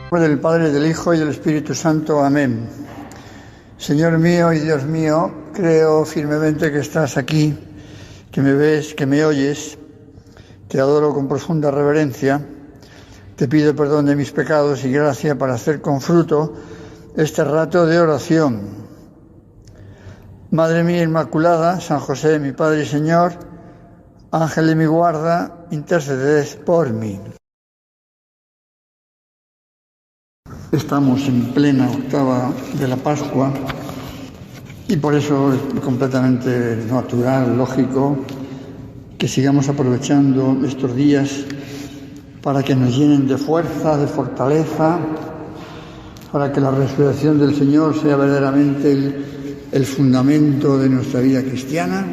En nombre del Padre, del Hijo y del Espíritu Santo. Amén. Señor mío y Dios mío, creo firmemente que estás aquí, que me ves, que me oyes. Te adoro con profunda reverencia. Te pido perdón de mis pecados y gracia para hacer con fruto este rato de oración. Madre mía Inmaculada, San José, mi Padre y Señor, Ángel de mi guarda, interceded por mí. Estamos en plena octava de la Pascua y por eso es completamente natural, lógico, que sigamos aprovechando estos días para que nos llenen de fuerza, de fortaleza, para que la resurrección del Señor sea verdaderamente el fundamento de nuestra vida cristiana,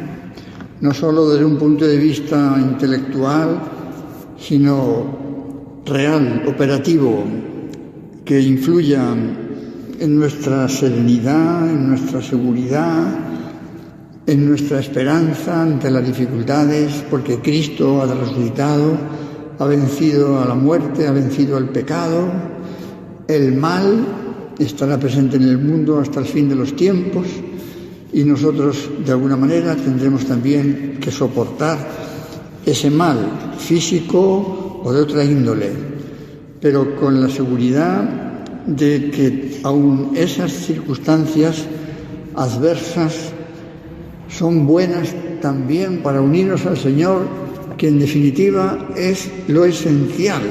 no solo desde un punto de vista intelectual, sino real, operativo, que influya en nuestra serenidad, en nuestra seguridad, en nuestra esperanza ante las dificultades, porque Cristo ha resucitado, ha vencido a la muerte, ha vencido al pecado, el mal estará presente en el mundo hasta el fin de los tiempos y nosotros de alguna manera tendremos también que soportar ese mal físico o de otra índole, pero con la seguridad de que aun esas circunstancias adversas son buenas también para unirnos al Señor, que en definitiva es lo esencial.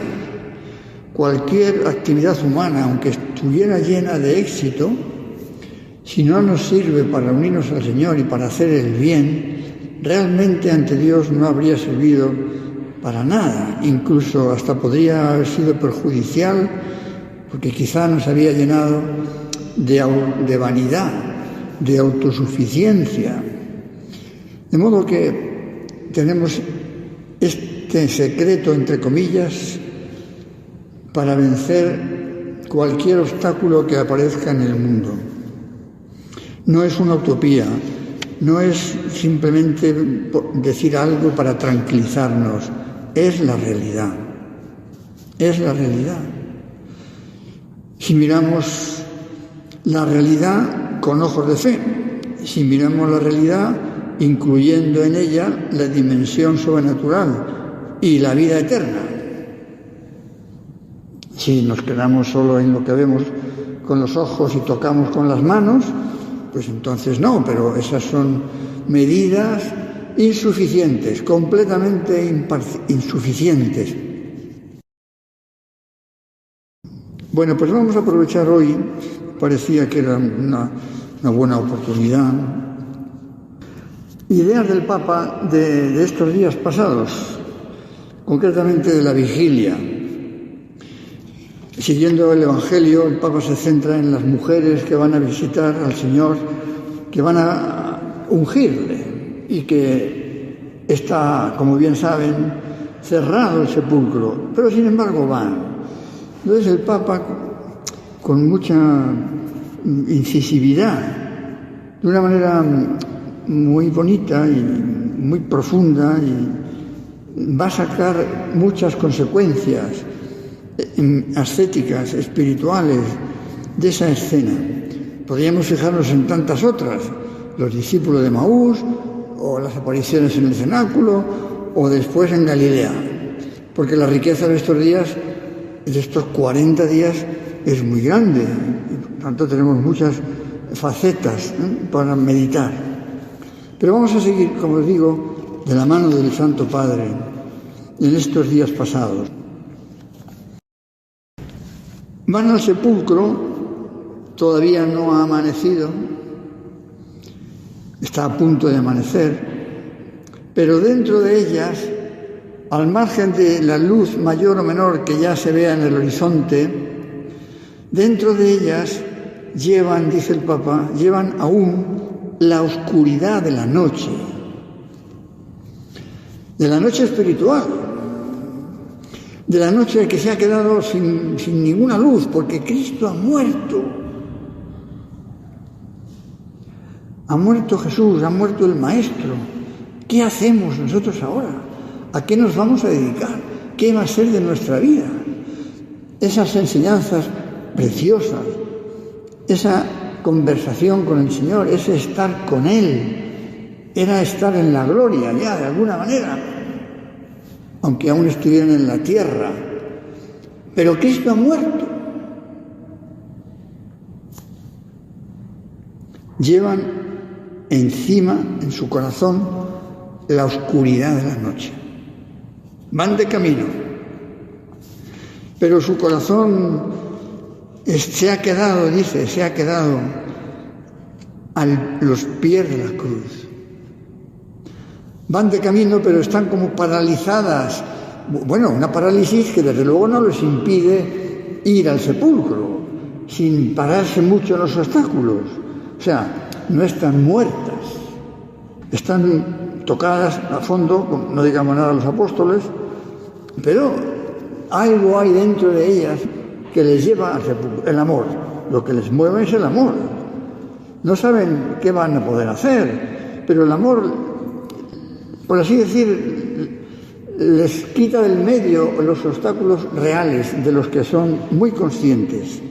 Cualquier actividad humana, aunque estuviera llena de éxito, si no nos sirve para unirnos al Señor y para hacer el bien, realmente ante Dios no habría servido para nada, incluso hasta podría haber sido perjudicial, porque quizá nos había llenado de vanidad, de autosuficiencia. De modo que tenemos este secreto, entre comillas, para vencer cualquier obstáculo que aparezca en el mundo. No es una utopía, no es simplemente decir algo para tranquilizarnos, es la realidad, es la realidad. Si miramos la realidad con ojos de fe, si miramos la realidad incluyendo en ella la dimensión sobrenatural y la vida eterna, si nos quedamos solo en lo que vemos con los ojos y tocamos con las manos, pues entonces no, pero esas son medidas insuficientes, completamente insuficientes. Bueno, pues vamos a aprovechar hoy, parecía que era una buena oportunidad, ideas del Papa de estos días pasados, concretamente de la vigilia. Siguiendo el Evangelio, el Papa se centra en las mujeres que van a visitar al Señor, que van a ungirle y que está, como bien saben, cerrado el sepulcro, pero sin embargo van. Entonces el Papa, con mucha incisividad, de una manera muy bonita y muy profunda, y va a sacar muchas consecuencias ascéticas, espirituales, de esa escena. Podríamos fijarnos en tantas otras, los discípulos de Maús, o las apariciones en el cenáculo, o después en Galilea, porque la riqueza de estos días, de estos 40 días, es muy grande, y por tanto tenemos muchas facetas para meditar. Pero vamos a seguir, como os digo, de la mano del Santo Padre en estos días pasados. Van al sepulcro, todavía no ha amanecido, está a punto de amanecer, pero dentro de ellas, al margen de la luz mayor o menor que ya se vea en el horizonte, dentro de ellas llevan, dice el Papa, llevan aún la oscuridad de la noche espiritual, de la noche que se ha quedado sin ninguna luz, porque Cristo ha muerto. Ha muerto Jesús, ha muerto el Maestro. ¿Qué hacemos nosotros ahora? ¿A qué nos vamos a dedicar? ¿Qué va a ser de nuestra vida? esas enseñanzas preciosas, esa conversación con el Señor, ese estar con Él, era estar en la gloria ya de alguna manera, aunque aún estuvieran en la tierra. Pero Cristo ha muerto. Llevan encima, en su corazón, la oscuridad de la noche. Van de camino, pero su corazón se ha quedado a los pies de la cruz. Van de camino, pero están como paralizadas. Bueno, una parálisis que desde luego no les impide ir al sepulcro, sin pararse mucho en los obstáculos. O sea, no están muertas, están tocadas a fondo, no digamos nada a los apóstoles, pero algo hay dentro de ellas que les lleva al sepulcro, el amor. Lo que les mueve es el amor. No saben qué van a poder hacer, pero el amor, por así decir, les quita del medio los obstáculos reales de los que son muy conscientes.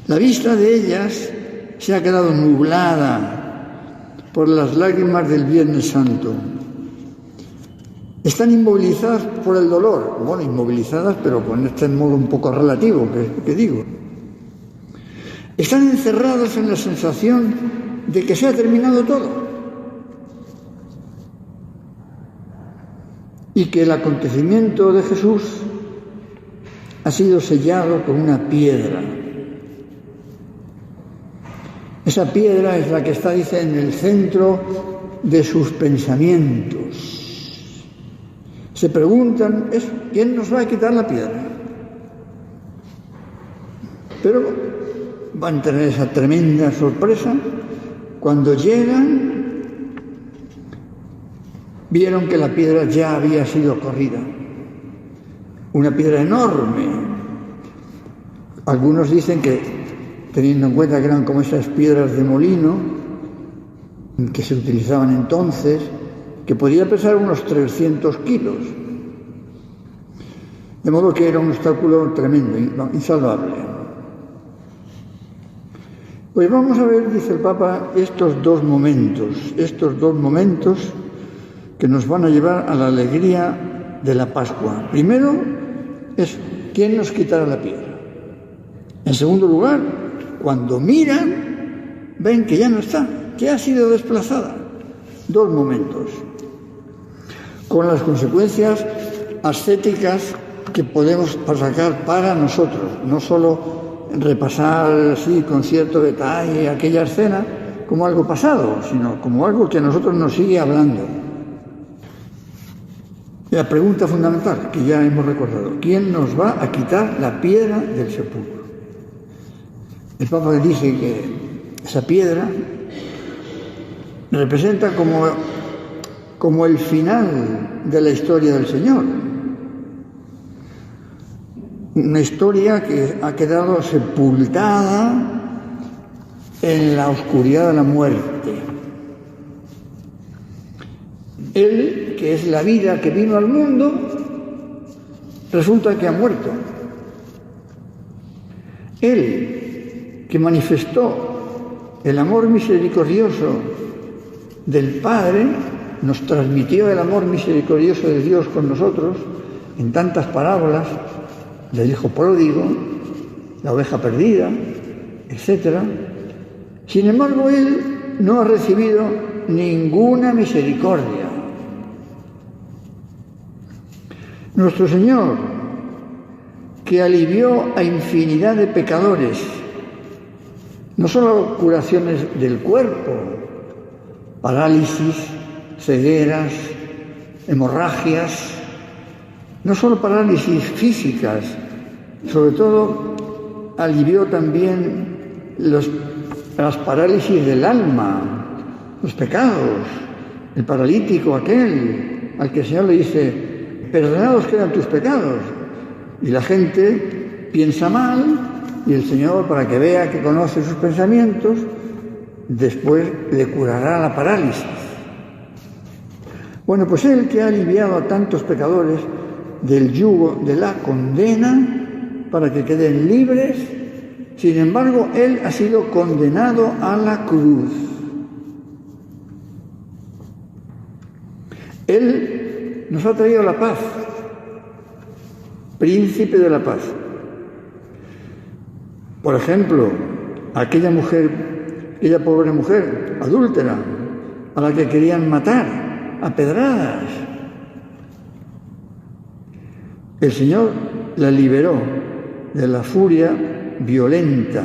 La vista de ellas se ha quedado nublada por las lágrimas del Viernes Santo. Están inmovilizadas por el dolor. Bueno, inmovilizadas, pero con este modo un poco relativo que digo. Están encerradas en la sensación de que se ha terminado todo y que el acontecimiento de Jesús ha sido sellado con una piedra. Esa piedra es la que está, dice, en el centro de sus pensamientos. Se preguntan, ¿quién nos va a quitar la piedra? Pero van a tener esa tremenda sorpresa. Cuando llegan, vieron que la piedra ya había sido corrida. Una piedra enorme. Algunos dicen que, teniendo en cuenta que eran como esas piedras de molino que se utilizaban entonces, que podía pesar unos 300 kilos. De modo que era un obstáculo tremendo, insalvable. Pues vamos a ver, dice el Papa, estos dos momentos que nos van a llevar a la alegría de la Pascua. Primero es ¿quién nos quitará la piedra? En segundo lugar, cuando miran, ven que ya no está, que ha sido desplazada. Dos momentos, con las consecuencias ascéticas que podemos sacar para nosotros, no solo repasar así con cierto detalle aquella escena como algo pasado, sino como algo que a nosotros nos sigue hablando. La pregunta fundamental que ya hemos recordado: ¿quién nos va a quitar la piedra del sepulcro? El Papa dice que esa piedra representa como el final de la historia del Señor. Una historia que ha quedado sepultada en la oscuridad de la muerte. Él, que es la vida que vino al mundo, resulta que ha muerto. Él, que manifestó el amor misericordioso del Padre, nos transmitió el amor misericordioso de Dios con nosotros en tantas parábolas, del hijo pródigo, la oveja perdida, etc. Sin embargo, él no ha recibido ninguna misericordia. Nuestro Señor, que alivió a infinidad de pecadores, no solo curaciones del cuerpo, parálisis, cegueras, hemorragias, no solo parálisis físicas, sobre todo alivió también las parálisis del alma, los pecados, el paralítico aquel al que el Señor le dice: perdonados quedan tus pecados. Y la gente piensa mal, y el Señor, para que vea que conoce sus pensamientos, después le curará la parálisis. Bueno, pues Él, que ha aliviado a tantos pecadores, del yugo de la condena para que queden libres. Sin embargo, Él ha sido condenado a la cruz. Él nos ha traído la paz, príncipe de la paz. Por ejemplo, aquella pobre mujer adúltera, a la que querían matar a pedradas. El Señor la liberó de la furia violenta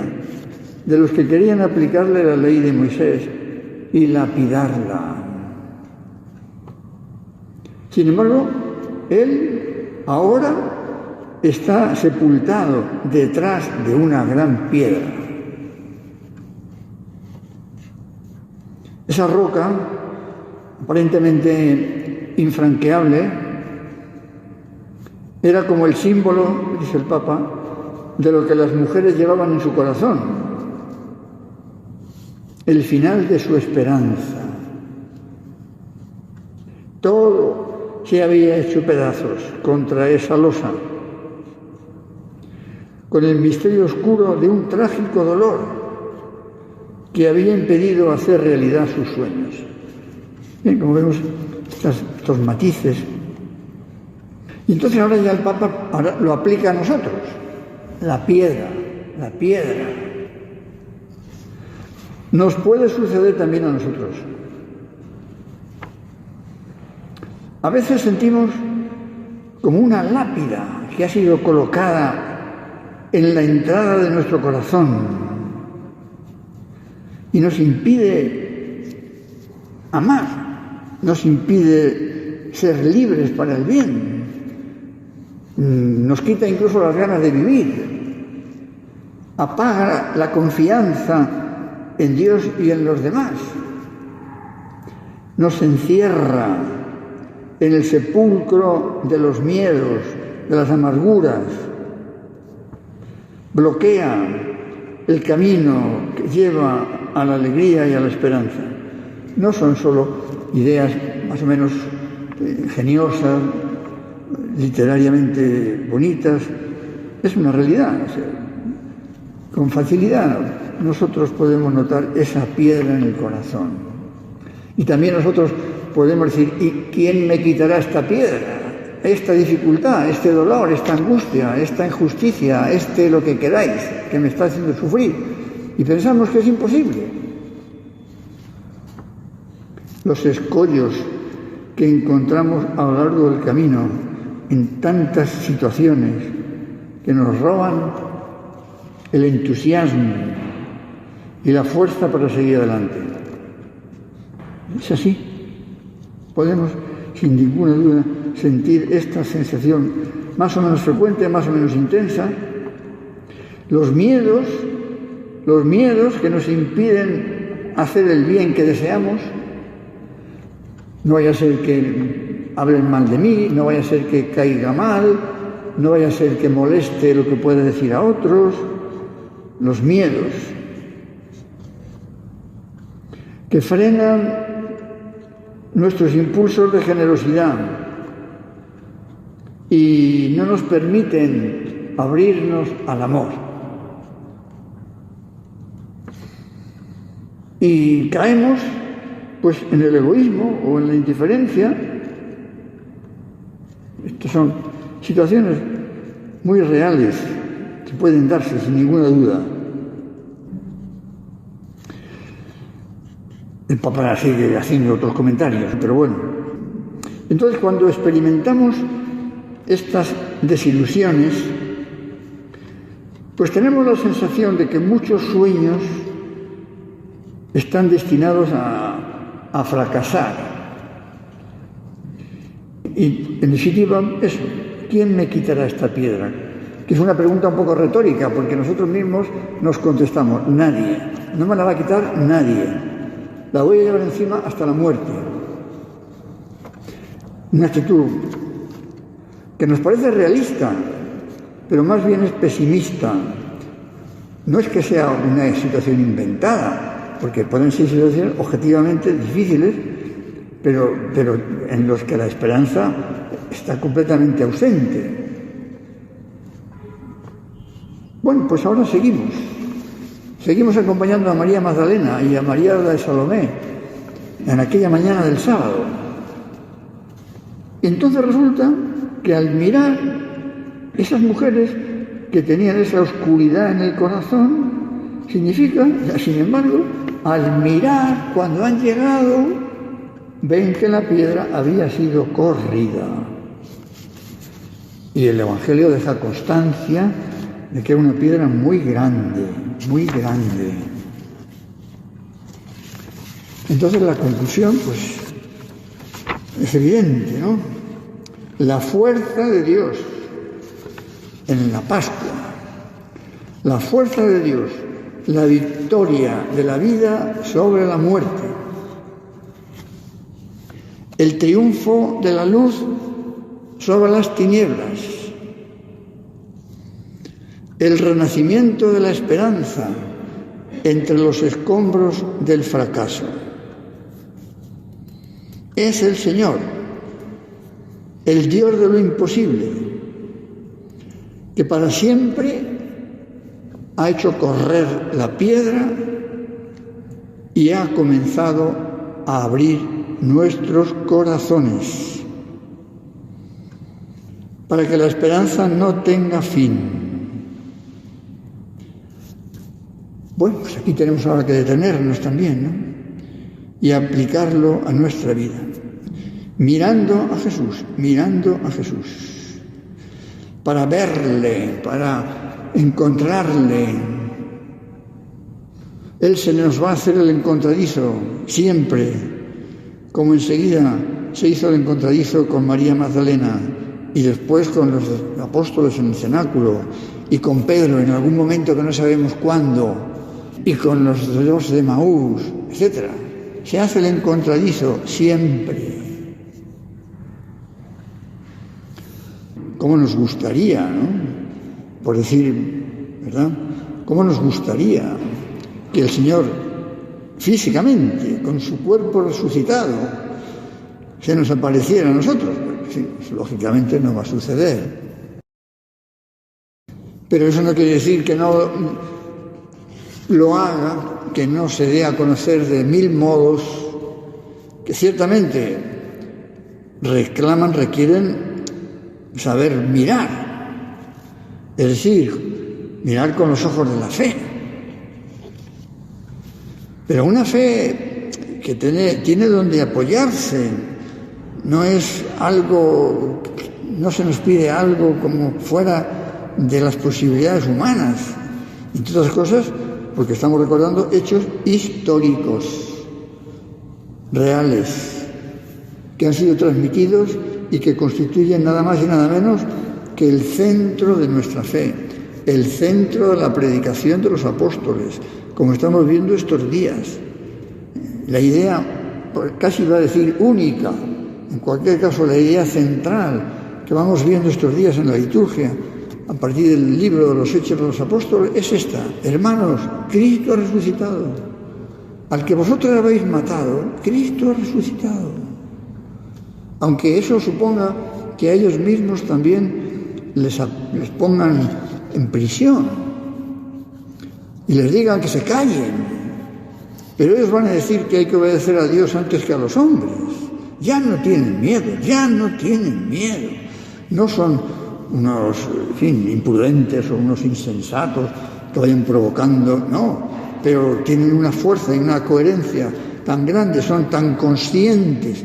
de los que querían aplicarle la ley de Moisés y lapidarla. Sin embargo, Él ahora está sepultado detrás de una gran piedra. Esa roca, aparentemente infranqueable, era como el símbolo, dice el Papa, de lo que las mujeres llevaban en su corazón, el final de su esperanza. Todo se había hecho pedazos contra esa losa, con el misterio oscuro de un trágico dolor que había impedido hacer realidad sus sueños. Bien, como vemos estos matices. Y entonces ahora ya el Papa lo aplica a nosotros. La piedra. Nos puede suceder también a nosotros. A veces sentimos como una lápida que ha sido colocada en la entrada de nuestro corazón y nos impide amar, nos impide ser libres para el bien, nos quita incluso las ganas de vivir, apaga la confianza en Dios y en los demás, nos encierra en el sepulcro de los miedos, de las amarguras, bloquea el camino que lleva a la alegría y a la esperanza. No son solo ideas más o menos ingeniosas, literariamente bonitas, es una realidad. O sea, con facilidad nosotros podemos notar esa piedra en el corazón. Y también nosotros podemos decir, ¿y quién me quitará esta piedra? Esta dificultad, este dolor, esta angustia, esta injusticia, lo que queráis, que me está haciendo sufrir. Y pensamos que es imposible. Los escollos que encontramos a lo largo del camino en tantas situaciones que nos roban el entusiasmo y la fuerza para seguir adelante. Es así. Podemos, sin ninguna duda, sentir esta sensación más o menos frecuente, más o menos intensa. Los miedos que nos impiden hacer el bien que deseamos. No vaya a ser que hablen mal de mí, no vaya a ser que caiga mal, no vaya a ser que moleste lo que pueda decir a otros. Los miedos que frenan nuestros impulsos de generosidad y no nos permiten abrirnos al amor. Y caemos pues en el egoísmo o en la indiferencia. Estas son situaciones muy reales que pueden darse sin ninguna duda. El Papa sigue haciendo otros comentarios, pero bueno. Entonces, cuando experimentamos estas desilusiones, pues tenemos la sensación de que muchos sueños están destinados a fracasar. Y en definitiva, eso, ¿quién me quitará esta piedra? Que es una pregunta un poco retórica, porque nosotros mismos nos contestamos, nadie. No me la va a quitar nadie. La voy a llevar encima hasta la muerte. Una actitud que nos parece realista, pero más bien es pesimista. No es que sea una situación inventada, porque pueden ser situaciones objetivamente difíciles, pero en los que la esperanza está completamente ausente. Bueno, pues ahora seguimos acompañando a María Magdalena y a María de Salomé en aquella mañana del sábado. Y entonces resulta que al mirar esas mujeres que tenían esa oscuridad en el corazón, significa, sin embargo, al mirar cuando han llegado, ven que la piedra había sido corrida. Y el Evangelio deja constancia de que era una piedra muy grande, muy grande. Entonces la conclusión, pues, es evidente, ¿no? La fuerza de Dios en la Pascua, la fuerza de Dios, la victoria de la vida sobre la muerte, el triunfo de la luz sobre las tinieblas, el renacimiento de la esperanza entre los escombros del fracaso. Es el Señor, el Dios de lo imposible, que para siempre ha hecho correr la piedra y ha comenzado a abrir nuestros corazones para que la esperanza no tenga fin. Bueno, pues aquí tenemos ahora que detenernos también, ¿no? Y aplicarlo a nuestra vida, mirando a Jesús, para verle, para encontrarle. Él se nos va a hacer el encontradizo siempre, como enseguida se hizo el encontradizo con María Magdalena y después con los apóstoles en el cenáculo y con Pedro en algún momento que no sabemos cuándo y con los dos de Maús, etc. Se hace el encontradizo siempre. ¿Cómo nos gustaría, ¿no? Por decir, ¿verdad? ¿Cómo nos gustaría que el Señor físicamente, con su cuerpo resucitado, se nos apareciera a nosotros? Sí, lógicamente no va a suceder. Pero eso no quiere decir que no lo haga, que no se dé a conocer de mil modos que ciertamente requieren saber mirar, es decir, mirar con los ojos de la fe. Pero una fe que tiene donde apoyarse, no es algo, no se nos pide algo como fuera de las posibilidades humanas, entre otras cosas porque estamos recordando hechos históricos, reales, que han sido transmitidos y que constituyen nada más y nada menos que el centro de nuestra fe, el centro de la predicación de los apóstoles, como estamos viendo estos días. La idea, casi iba a decir única, en cualquier caso la idea central que vamos viendo estos días en la liturgia, a partir del libro de los Hechos de los Apóstoles, es esta: hermanos, Cristo ha resucitado. Al que vosotros habéis matado, Cristo ha resucitado. Aunque eso suponga que a ellos mismos también les pongan en prisión y les digan que se callen. Pero ellos van a decir que hay que obedecer a Dios antes que a los hombres. Ya no tienen miedo. No son unos, imprudentes o unos insensatos que vayan provocando, no, pero tienen una fuerza y una coherencia tan grande, son tan conscientes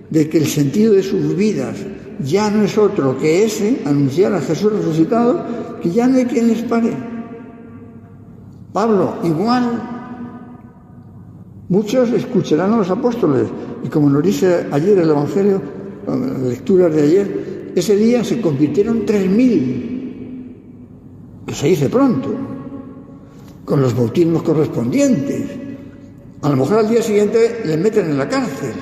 de que el sentido de sus vidas ya no es otro que ese, anunciar a Jesús resucitado, que ya no hay quien les pare. Pablo, igual, muchos escucharán a los apóstoles, y como nos dice ayer el Evangelio, en las lecturas de ayer, ese día se convirtieron 3.000, que se dice pronto, con los bautismos correspondientes. A lo mejor al día siguiente les meten en la cárcel,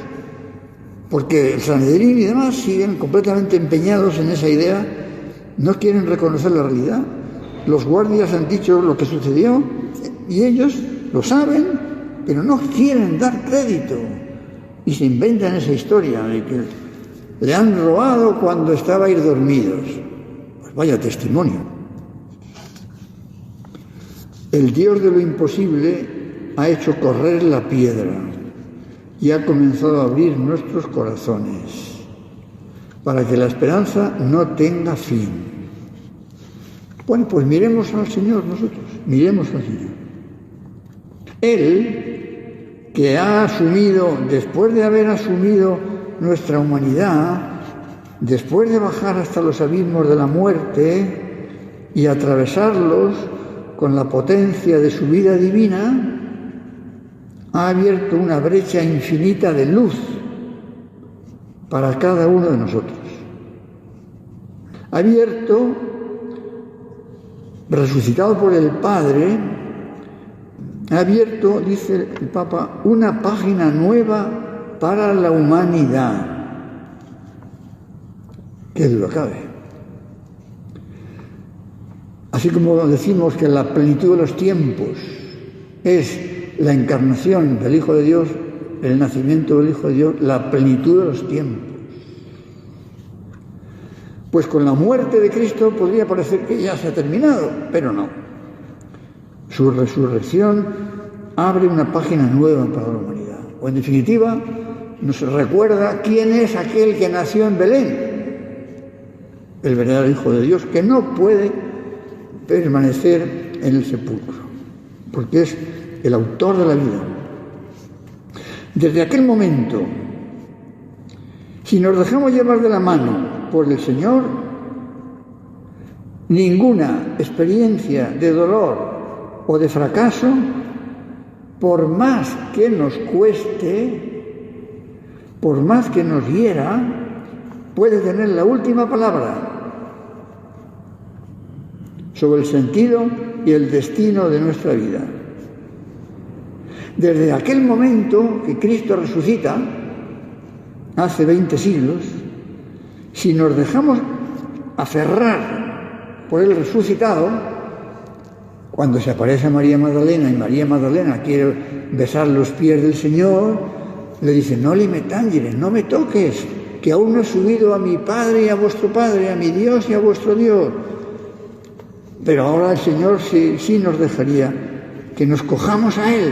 porque el Sanedrín y demás siguen completamente empeñados en esa idea, no quieren reconocer la realidad. Los guardias han dicho lo que sucedió y ellos lo saben, pero no quieren dar crédito y se inventan esa historia de que Le han robado cuando estabais dormidos. Pues vaya testimonio. El Dios de lo imposible ha hecho correr la piedra y ha comenzado a abrir nuestros corazones para que la esperanza no tenga fin. Bueno, pues miremos al Señor nosotros, miremos al Señor. Él, que ha asumido, después de haber asumido nuestra humanidad, después de bajar hasta los abismos de la muerte y atravesarlos con la potencia de su vida divina, ha abierto una brecha infinita de luz para cada uno de nosotros. Ha abierto, resucitado por el Padre, ha abierto, dice el Papa, una página nueva para la humanidad. Qué duda cabe. Así como decimos que la plenitud de los tiempos es la encarnación del Hijo de Dios, el nacimiento del Hijo de Dios, la plenitud de los tiempos. Pues con la muerte de Cristo podría parecer que ya se ha terminado, pero no. Su resurrección abre una página nueva para la humanidad. O en definitiva, nos recuerda quién es aquel que nació en Belén, el verdadero Hijo de Dios, que no puede permanecer en el sepulcro, porque es el autor de la vida. Desde aquel momento, si nos dejamos llevar de la mano por el Señor, ninguna experiencia de dolor o de fracaso, por más que nos cueste, por más que nos hiera, puede tener la última palabra sobre el sentido y el destino de nuestra vida. Desde aquel momento que Cristo resucita, hace 20 siglos, si nos dejamos aferrar por el resucitado, cuando se aparece a María Magdalena y María Magdalena quiere besar los pies del Señor, le dice: no le me tangere, no me toques, que aún no he subido a mi Padre y a vuestro Padre, a mi Dios y a vuestro Dios. Pero ahora el Señor sí nos dejaría que nos cojamos a Él.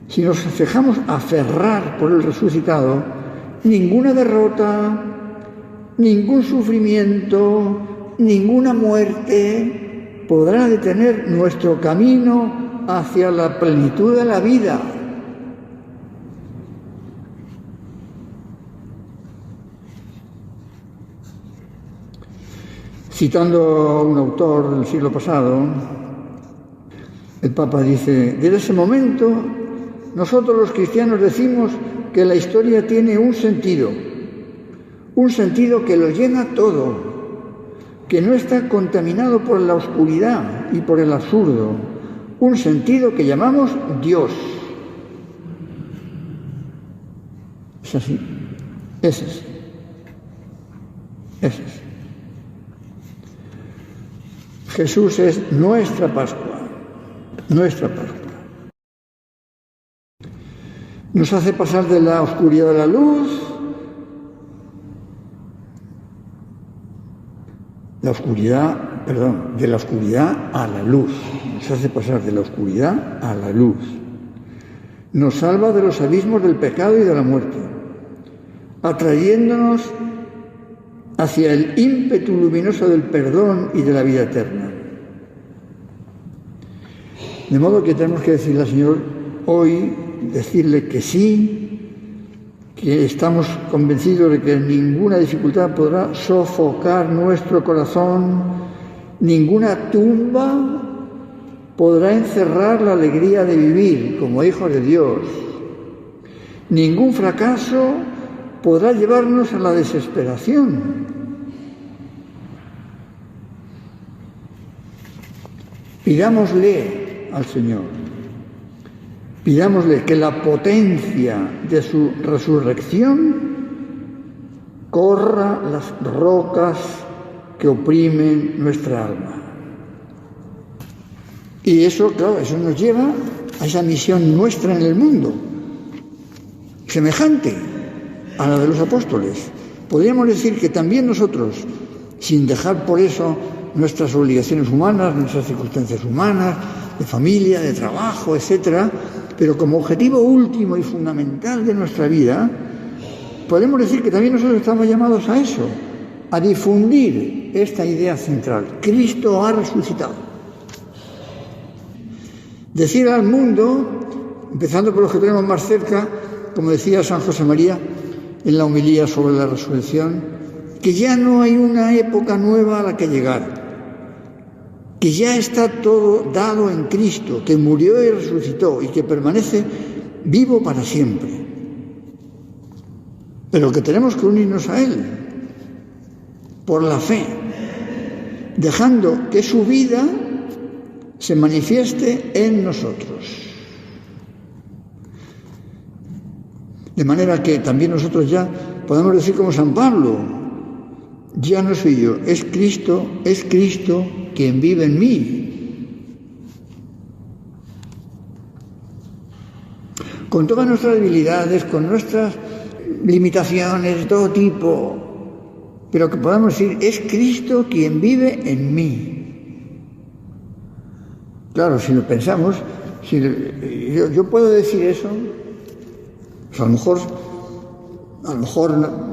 Si nos dejamos aferrar por el resucitado, ninguna derrota, ningún sufrimiento, ninguna muerte podrá detener nuestro camino hacia la plenitud de la vida. Citando a un autor del siglo pasado, el Papa dice: desde ese momento nosotros los cristianos decimos que la historia tiene un sentido que lo llena todo, que no está contaminado por la oscuridad y por el absurdo, un sentido que llamamos Dios. Es así, es así, es así. Jesús es nuestra Pascua, nuestra Pascua. Nos hace pasar de la oscuridad a la luz, de la oscuridad a la luz. Nos hace pasar de la oscuridad a la luz. Nos salva de los abismos del pecado y de la muerte, atrayéndonos hacia el ímpetu luminoso del perdón y de la vida eterna. De modo que tenemos que decirle al Señor hoy, decirle que sí, que estamos convencidos de que ninguna dificultad podrá sofocar nuestro corazón, ninguna tumba podrá encerrar la alegría de vivir como hijos de Dios, ningún fracaso podrá llevarnos a la desesperación. Pidámosle al Señor, pidámosle que la potencia de su resurrección corra las rocas que oprimen nuestra alma. Y eso, claro, eso nos lleva a esa misión nuestra en el mundo, semejante, a la de los apóstoles. Podríamos decir que también nosotros, sin dejar por eso nuestras obligaciones humanas, nuestras circunstancias humanas, de familia, de trabajo, etcétera, pero como objetivo último y fundamental de nuestra vida, podemos decir que también nosotros estamos llamados a eso, a difundir esta idea central. Cristo ha resucitado. Decir al mundo, empezando por los que tenemos más cerca, como decía San José María en la homilía sobre la resurrección, que ya no hay una época nueva a la que llegar, que ya está todo dado en Cristo, que murió y resucitó y que permanece vivo para siempre. Pero que tenemos que unirnos a Él por la fe, dejando que su vida se manifieste en nosotros. De manera que también nosotros ya podemos decir como San Pablo, ya no soy yo, es Cristo quien vive en mí. Con todas nuestras debilidades, con nuestras limitaciones de todo tipo, pero que podamos decir, es Cristo quien vive en mí. Claro, si lo pensamos, si yo puedo decir eso, pues a lo mejor,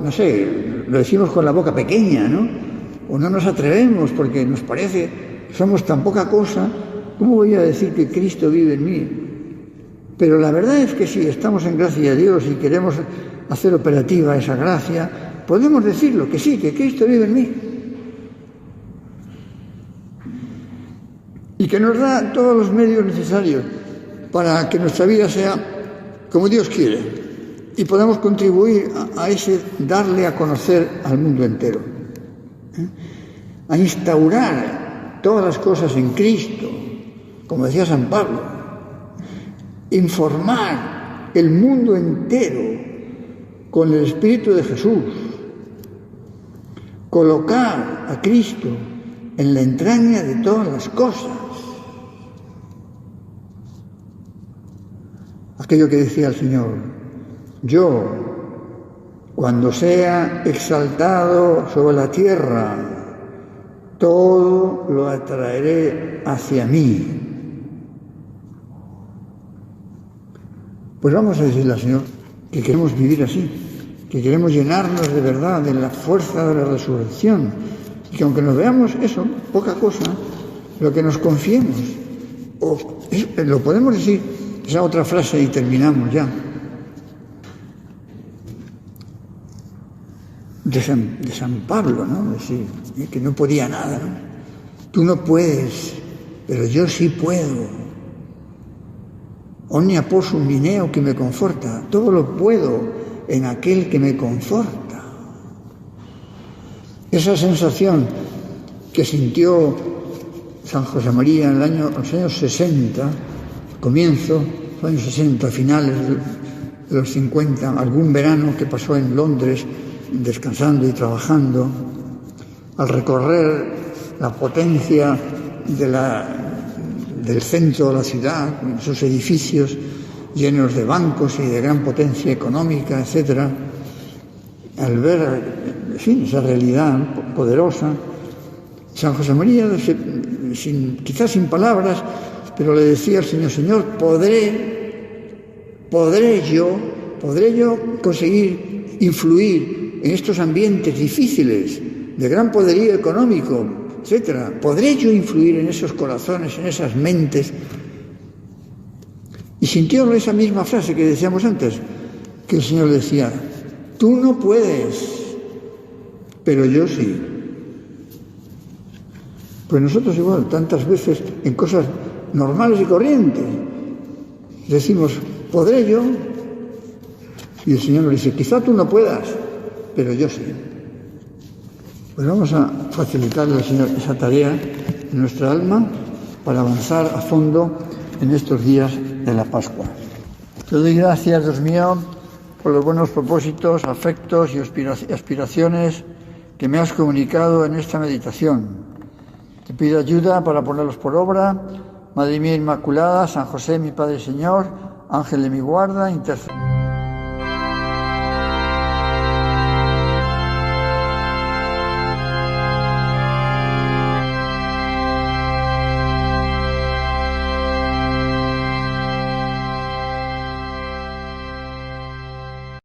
no sé, lo decimos con la boca pequeña, ¿no? O no nos atrevemos porque nos parece que somos tan poca cosa. ¿Cómo voy a decir que Cristo vive en mí? Pero la verdad es que si estamos en gracia de Dios y queremos hacer operativa esa gracia, podemos decirlo, que sí, que Cristo vive en mí. Y que nos da todos los medios necesarios para que nuestra vida sea como Dios quiere. Y podemos contribuir a ese darle a conocer al mundo entero, a instaurar todas las cosas en Cristo, como decía San Pablo, informar el mundo entero con el Espíritu de Jesús, colocar a Cristo en la entraña de todas las cosas. Aquello que decía el Señor, yo, cuando sea exaltado sobre la tierra, todo lo atraeré hacia mí. Pues vamos a decirle al Señor que queremos vivir así, que queremos llenarnos de verdad de la fuerza de la resurrección y que aunque nos veamos eso, poca cosa, lo que nos confiemos, lo podemos decir, esa otra frase y terminamos ya. De San Pablo, ¿no? Decir, que no podía nada, ¿no? Tú no puedes, pero yo sí puedo. Omnia possum in eo que me conforta. Todo lo puedo en aquel que me conforta. Esa sensación que sintió San José María en los años 60, comienzo, los años 60, finales de los 50, algún verano que pasó en Londres, descansando y trabajando, al recorrer la potencia del centro de la ciudad, con sus edificios llenos de bancos y de gran potencia económica, etcétera, al ver, esa realidad poderosa, San José María, quizás sin palabras, pero le decía al Señor, Señor, ¿podré yo conseguir influir en estos ambientes difíciles, de gran poderío económico, etcétera? ¿Podré yo influir en esos corazones, en esas mentes? Y sintió esa misma frase que decíamos antes, que el Señor decía, tú no puedes, pero yo sí. Pues nosotros igual, tantas veces en cosas normales y corrientes, decimos, ¿podré yo? Y el Señor nos dice, quizá tú no puedas, pero yo sí. Pues vamos a facilitarle al Señor esa tarea en nuestra alma para avanzar a fondo en estos días de la Pascua. Te doy gracias, Dios mío, por los buenos propósitos, afectos y aspiraciones que me has comunicado en esta meditación. Te pido ayuda para ponerlos por obra. Madre mía Inmaculada, San José, mi Padre y Señor, Ángel de mi guarda, intercede.